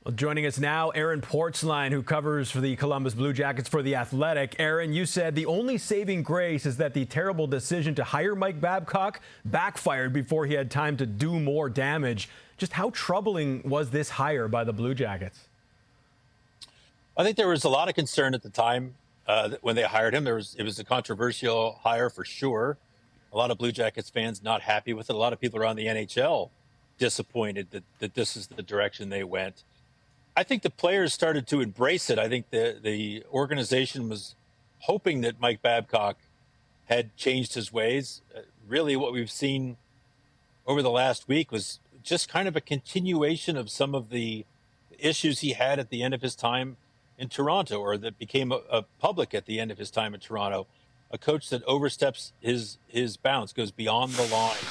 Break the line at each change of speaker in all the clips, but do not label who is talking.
Well, joining us now, Aaron Portzline, who covers for the Columbus Blue Jackets for The Athletic. Aaron, you said the only saving grace is that the terrible decision to hire Mike Babcock backfired before he had time to do more damage. Just how troubling was this hire by the Blue Jackets?
I think there was a lot of concern at the time when they hired him. It was a controversial hire for sure. A lot of Blue Jackets fans not happy with it. A lot of people around the NHL disappointed that this is the direction they went. I think the players started to embrace it. I think the organization was hoping that Mike Babcock had changed his ways. Really, what we've seen over the last week was just kind of a continuation of some of the issues he had at the end of his time in Toronto, or that became a public at the end of his time in Toronto. A coach that oversteps his bounds, goes beyond the line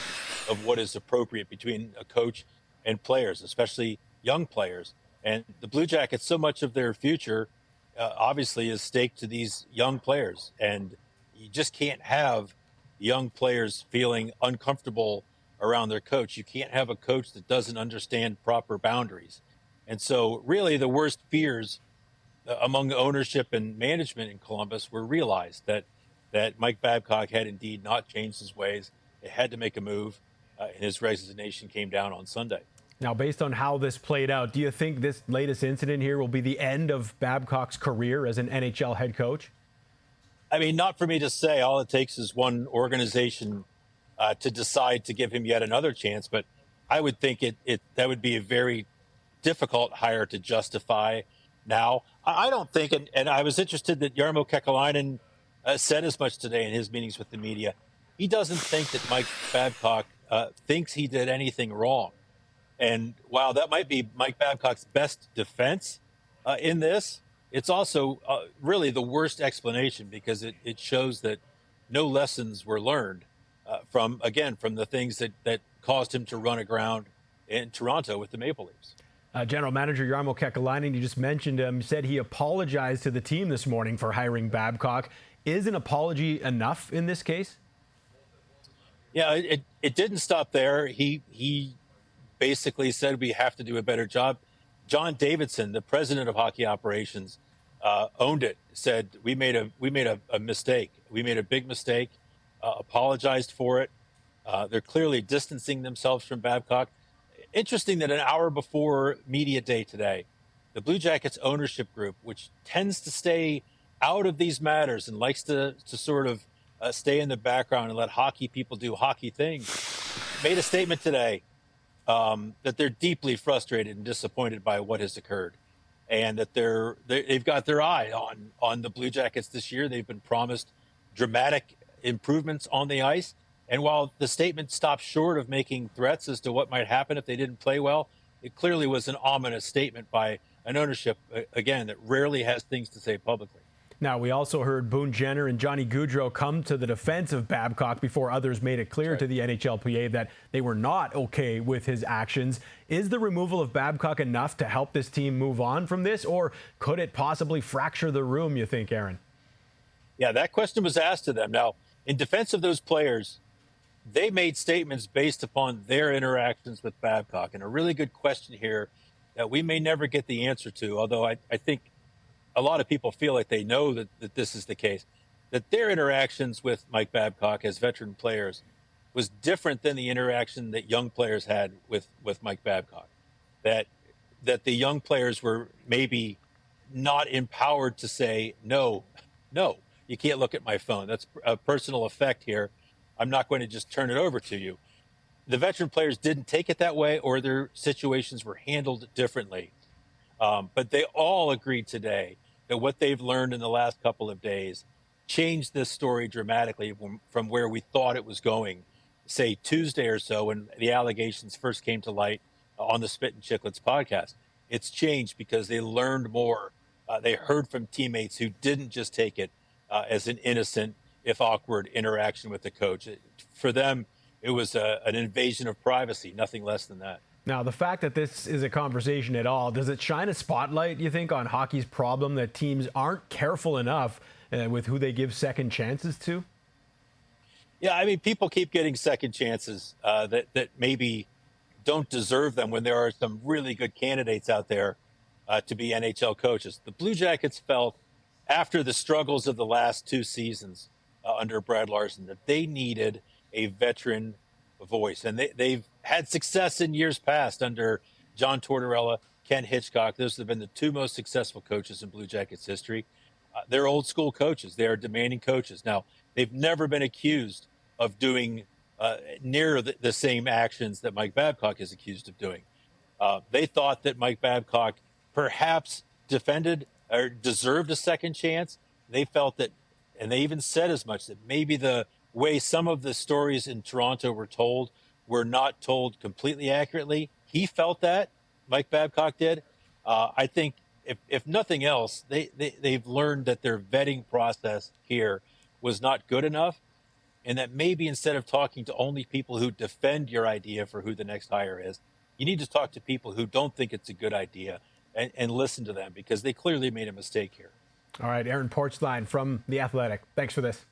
of what is appropriate between a coach and players, especially young players. And the Blue Jackets, so much of their future, obviously, is staked to these young players. And you just can't have young players feeling uncomfortable around their coach. You can't have a coach that doesn't understand proper boundaries. And so, really, the worst fears among ownership and management in Columbus were realized that Mike Babcock had indeed not changed his ways. It had to make a move, and his resignation came down on Sunday.
Now, based on how this played out, do you think this latest incident here will be the end of Babcock's career as an NHL head coach?
I mean, not for me to say. All it takes is one organization to decide to give him yet another chance. But I would think that would be a very difficult hire to justify now. I don't think, and I was interested that Jarmo Kekalainen said as much today in his meetings with the media. He doesn't think that Mike Babcock thinks he did anything wrong. And while that might be Mike Babcock's best defense in this, it's also really the worst explanation, because it shows that no lessons were learned from the things that caused him to run aground in Toronto with the Maple Leafs.
General Manager Jarmo Kekalainen, you just mentioned him, said he apologized to the team this morning for hiring Babcock. Is an apology enough in this case?
Yeah, it didn't stop there. He basically said we have to do a better job. John Davidson, the president of hockey operations, owned it. Said we made a mistake. We made a big mistake. Apologized for it. They're clearly distancing themselves from Babcock. Interesting that an hour before media day today, the Blue Jackets ownership group, which tends to stay out of these matters and likes to sort of stay in the background and let hockey people do hockey things, made a statement today that they're deeply frustrated and disappointed by what has occurred, and that they've got their eye on the Blue Jackets this year. They've been promised dramatic improvements on the ice, and while the statement stopped short of making threats as to what might happen if they didn't play well, it clearly was an ominous statement by an ownership, again, that rarely has things to say publicly.
Now, we also heard Boone and Johnny Gaudreau come to the defense of Babcock before others made it clear to the NHLPA that they were not okay with his actions. Is the removal of Babcock enough to help this team move on from this, or could it possibly fracture the room, you think, Aaron?
Yeah, that question was asked to them. Now, in defense of those players, they made statements based upon their interactions with Babcock. And a really good question here that we may never get the answer to, although I think a lot of people feel like they know that this is the case, that their interactions with Mike Babcock as veteran players was different than the interaction that young players had with Mike Babcock. That the young players were maybe not empowered to say, no, you can't look at my phone. That's a personal effect here. I'm not going to just turn it over to you. The veteran players didn't take it that way, or their situations were handled differently. But they all agreed today that what they've learned in the last couple of days changed this story dramatically from where we thought it was going, say Tuesday or so, when the allegations first came to light on the Spit and Chicklets podcast. It's changed because they learned more. They heard from teammates who didn't just take it as an innocent, if awkward, interaction with the coach. For them, it was an invasion of privacy, nothing less than that.
Now, the fact that this is a conversation at all, does it shine a spotlight, you think, on hockey's problem that teams aren't careful enough with who they give second chances to?
Yeah, I mean, people keep getting second chances that maybe don't deserve them when there are some really good candidates out there to be NHL coaches. The Blue Jackets felt after the struggles of the last 2 seasons under Brad Larson that they needed a veteran voice. And they've had success in years past under John Tortorella, Ken Hitchcock. Those have been the two most successful coaches in Blue Jackets history. They're old school coaches. They are demanding coaches. Now, they've never been accused of doing near the same actions that Mike Babcock is accused of doing. They thought that Mike Babcock perhaps defended or deserved a second chance. They felt that, and they even said as much, that maybe the way some of the stories in Toronto were not told completely accurately. He felt that, Mike Babcock did. I think if nothing else, they've learned that their vetting process here was not good enough, and that maybe instead of talking to only people who defend your idea for who the next hire is, you need to talk to people who don't think it's a good idea and listen to them, because they clearly made a mistake here.
All right, Aaron Portzline from The Athletic. Thanks for this.